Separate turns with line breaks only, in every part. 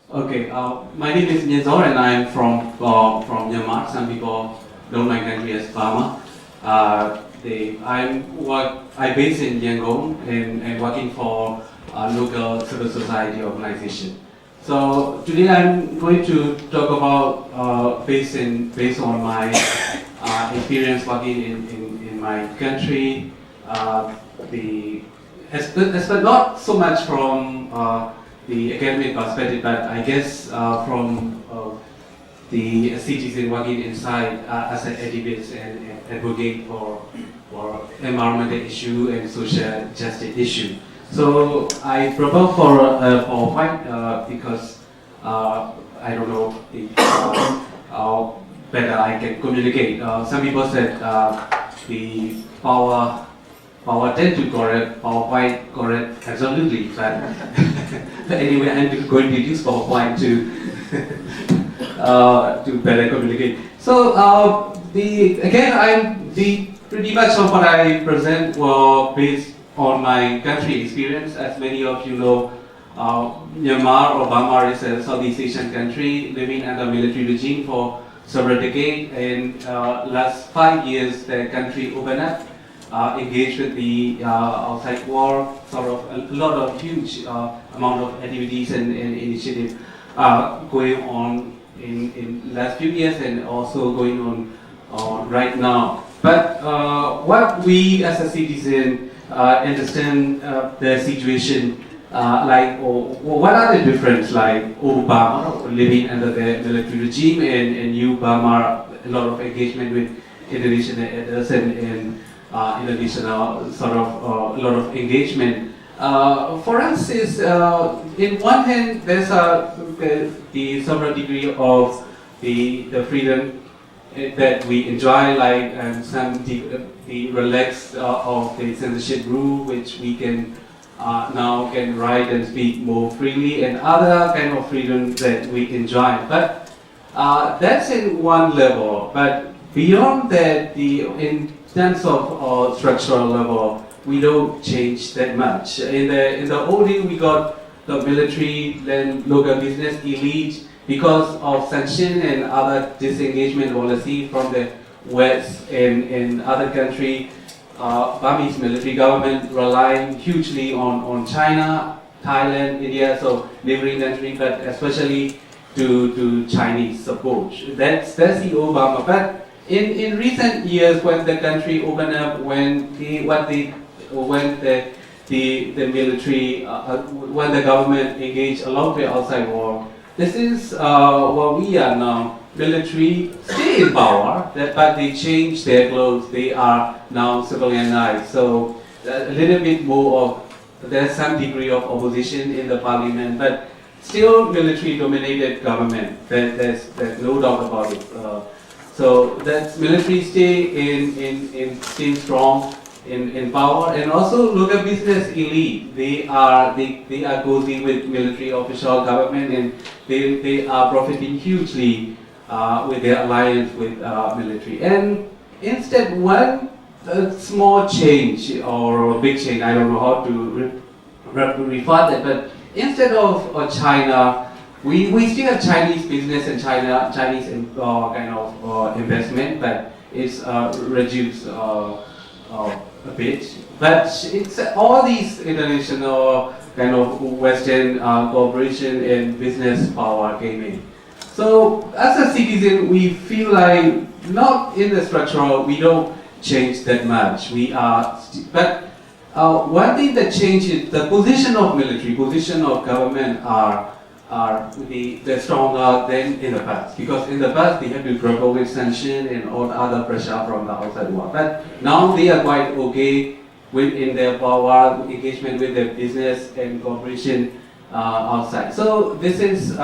Okay, my name is Myint Zaw and I'm from Myanmar. Some people know my country as Burma. I based in Yangon and working for a local civil society organization. So today I'm going to talk about based on my experience working in my country. The but not so much from the academic perspective, but I guess from the citizen working inside as an activist and advocate for environmental issue and social justice issue. So I propose for white because I don't know if how better I can communicate. Some people said the power tend to correct, PowerPoint correct absolutely, but, but anyway, I'm going to use PowerPoint to better communicate. So pretty much of what I present were based on my country experience. As many of you know, Myanmar or Burma is a Southeast Asian country living under military regime for several decades. And last 5 years, the country opened up, engaged with the outside world, sort of a lot of huge amount of activities and initiatives going on in last few years and also going on right now. But what we as a citizen understand the situation what are the difference like old Burma living under the military regime and new Burma, a lot of engagement with Indonesian elders and international sort of a lot of engagement. For us is in one hand there's the several degree of the freedom that we enjoy, like some the relaxed of the censorship rule, which we can now can write and speak more freely, and other kind of freedom that we enjoy. But that's in one level. But beyond that, in terms of structural level, we don't change that much. In the old days, we got the military, then local business elite because of sanction and other disengagement policy from the West and other country. Burmese military government relying hugely on China, Thailand, India, so neighboring country, but especially to Chinese support. That's the old Burma. But in recent years, when the country opened up, when the military, when the government engaged along the outside war, this is what we are now. Military stay in power, but they change their clothes. They are now civilianized. So a little bit more of, there's some degree of opposition in the parliament, but still military-dominated government. There's no doubt about it. So that's military stay stay strong in power, and also local business elite. They are cozy with military official government, and they are profiting hugely with their alliance with military. And instead, one small change or a big change, I don't know how to refer that, but instead of China, we still have Chinese business and Chinese kind of investment, but it's reduced a bit. But it's all these international kind of Western cooperation and business power came in. So as a citizen, we feel like not in the structural, we don't change that much. We are, but one thing that changes the position of military, position of government are the stronger than in the past. Because in the past they had to grapple with sanction and all other pressure from the outside world. But now they are quite okay within their power, engagement with their business and cooperation outside. So this is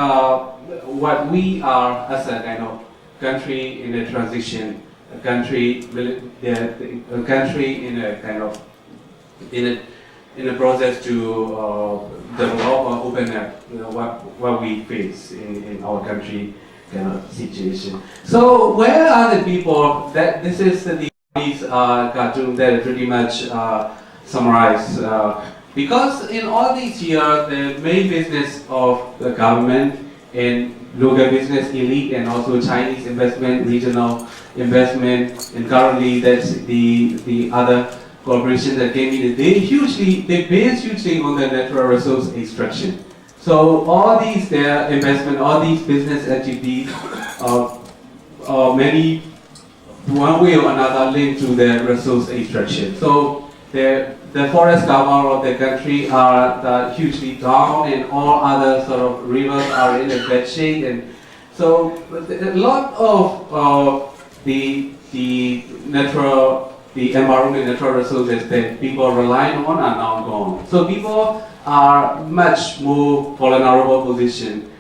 what we are as a kind of country in a transition, a country in a kind of in a process to develop or open up what we face in our country kind of situation. So where are the people that this is these cartoon that pretty much summarize because in all these years the main business of the government in local business elite and also Chinese investment, regional investment, and currently that's the other corporation that came in. They base hugely on the natural resource extraction. So all these their investment, all these business activities, many one way or another linked to the resource extraction. So the forest cover of the country are hugely down, and all other sort of rivers are in a bad shape, and so a lot of the environment, natural resources that people rely on are now gone. So people are much more vulnerable position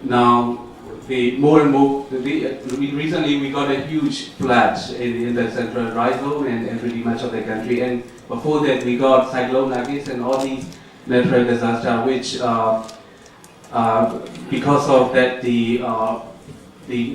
now. Recently we got a huge flood in the central dry zone and pretty much of the country, and before that we got cyclone Nagis and all these natural disasters, which because of that the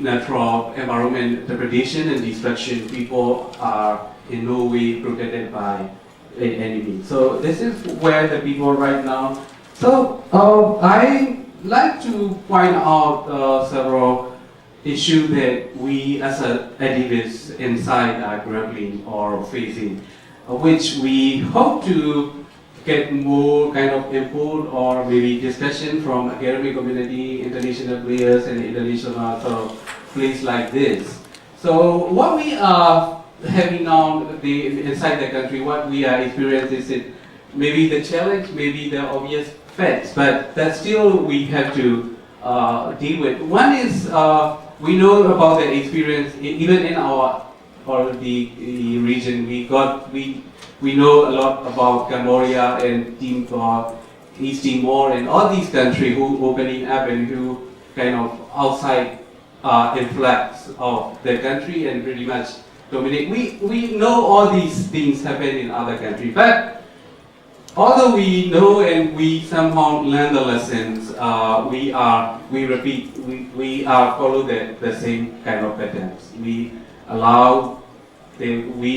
natural environment degradation and destruction, people are in no way protected by enemy. So this is where the people right now. So I like to point out several issues that we as activists inside are grappling or facing, which we hope to get more kind of input or maybe discussion from academic community, international players, and international sort of place like this. So what we are having now inside the country, what we are experiencing is it maybe the challenge, maybe the obvious facts, but that still we have to deal with. One is we know about the experience even in our or the region. We know a lot about Cambodia and East Timor and all these countries who opening up and who kind of outside influx of the country and pretty much dominate. We know all these things happen in other countries, but although we know and we somehow learn the lessons, we follow the same kind of patterns. We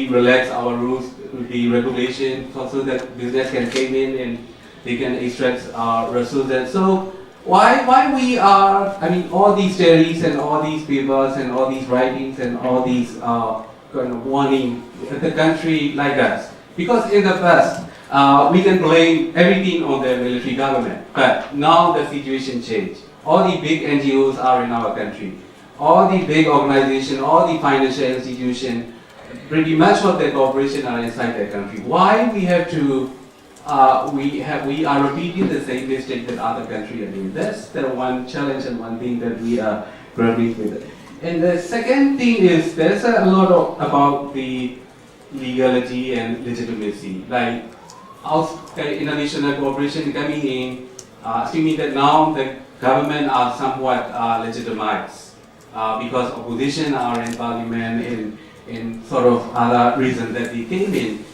relax our rules, the regulations, so that business can come in and they can extract resources. So why we are, I mean, all these theories and all these papers and all these writings and all these kind of warning the country like us? Because in the past, we can blame everything on the military government, but now the situation changed. All the big NGOs are in our country. All the big organizations, all the financial institutions, pretty much of the corporation are inside the country. Why we have to, we are repeating the same mistake that other countries are doing. That's the one challenge and one thing that we are grappling with. And the second thing is there's a lot about the legality and legitimacy. Like international cooperation coming in, assuming that now the government are somewhat legitimized because opposition are in parliament in sort of other reasons that they came in.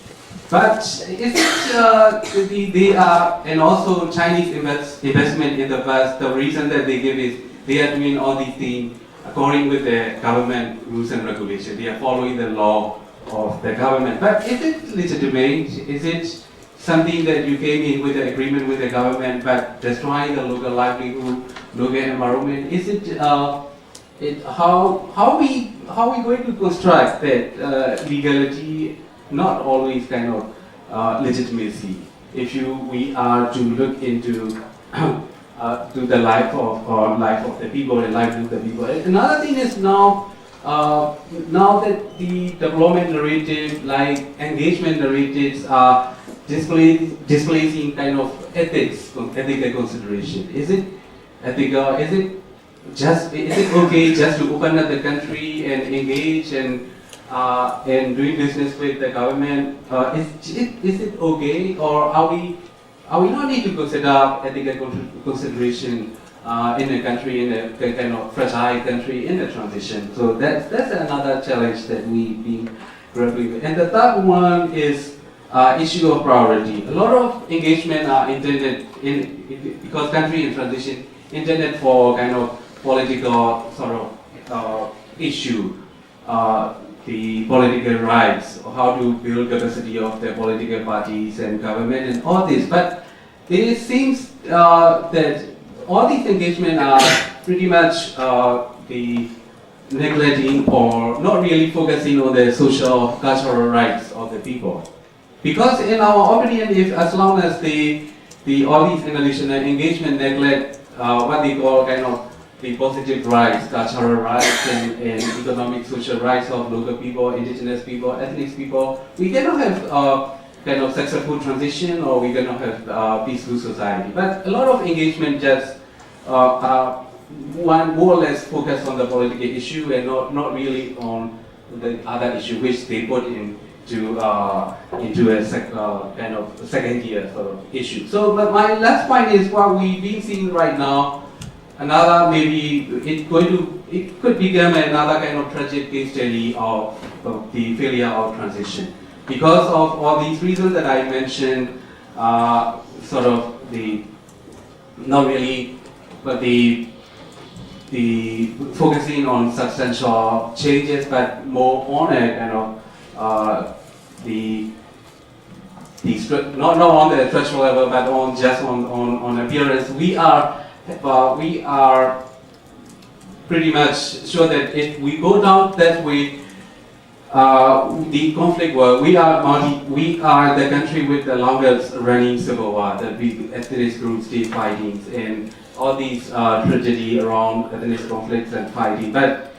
But is it they are, and also Chinese investment in the past, the reason that they give is they are doing all these things according with the government rules and regulations. They are following the law of the government. But is it legitimate? Is it something that you came in with the agreement with the government but destroying the local livelihood, local environment? Is it how we going to construct that legality, not always kind of legitimacy? If we are to look into to the life of the people and livelihood of the people. Another thing is now that the development narrative, like engagement narratives, are displacing kind of ethical consideration. Is it ethical? Is it okay just to open up the country and engage and doing business with the government? Is it okay, or are we not need to consider ethical consideration in a country, in a kind of fragile country in the transition? So that's another challenge that we been grappling with. And the third one is issue of priority. A lot of engagement are intended because country in transition intended for kind of political sort of issue, the political rights, how to build capacity of the political parties and government and all this. But it seems that all these engagement are pretty much the neglecting or not really focusing on the social cultural rights of the people. Because in our opinion, if as long as all these international engagement neglect what they call kind of the positive rights, cultural rights, and economic social rights of local people, indigenous people, ethnic people, we cannot have kind of successful transition, or we cannot have peaceful society. But a lot of engagement just one more or less focus on the political issue and not really on the other issue which they put into a kind of second tier sort of issue. So, but my last point is what we've been seeing right now. Another maybe it could become another kind of tragic case study of the failure of transition because of all these reasons that I mentioned. Sort of the not really, but the focusing on substantial changes, but more on a kind of not on the structural level, but on just on appearance. We are pretty much sure that if we go down that way, the conflict war, we are the country with the longest running civil war, the big ethnic groups, state fightings, and all these tragedy around ethnic conflicts and fighting. But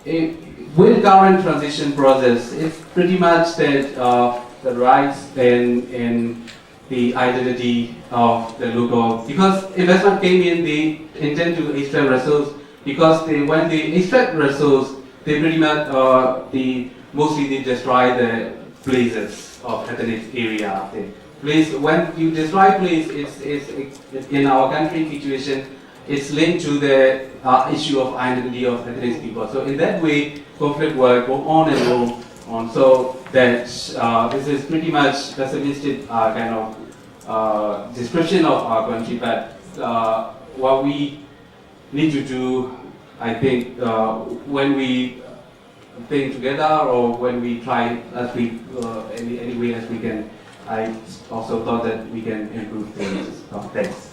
with current transition process, it's pretty much that the rights and the identity of the local, because investment came in, they intend to extract resources, because when they extract resources, they pretty much, mostly they destroy the places of ethnic area. When you destroy place, it's in our country situation, it's linked to the issue of identity of ethnic people. So in that way, conflict will go on and on. So that this is pretty much pessimistic kind of description of our country, but what we need to do, I think, when we think together or when we try as we any way as we can, I also thought that we can improve things. So, thanks.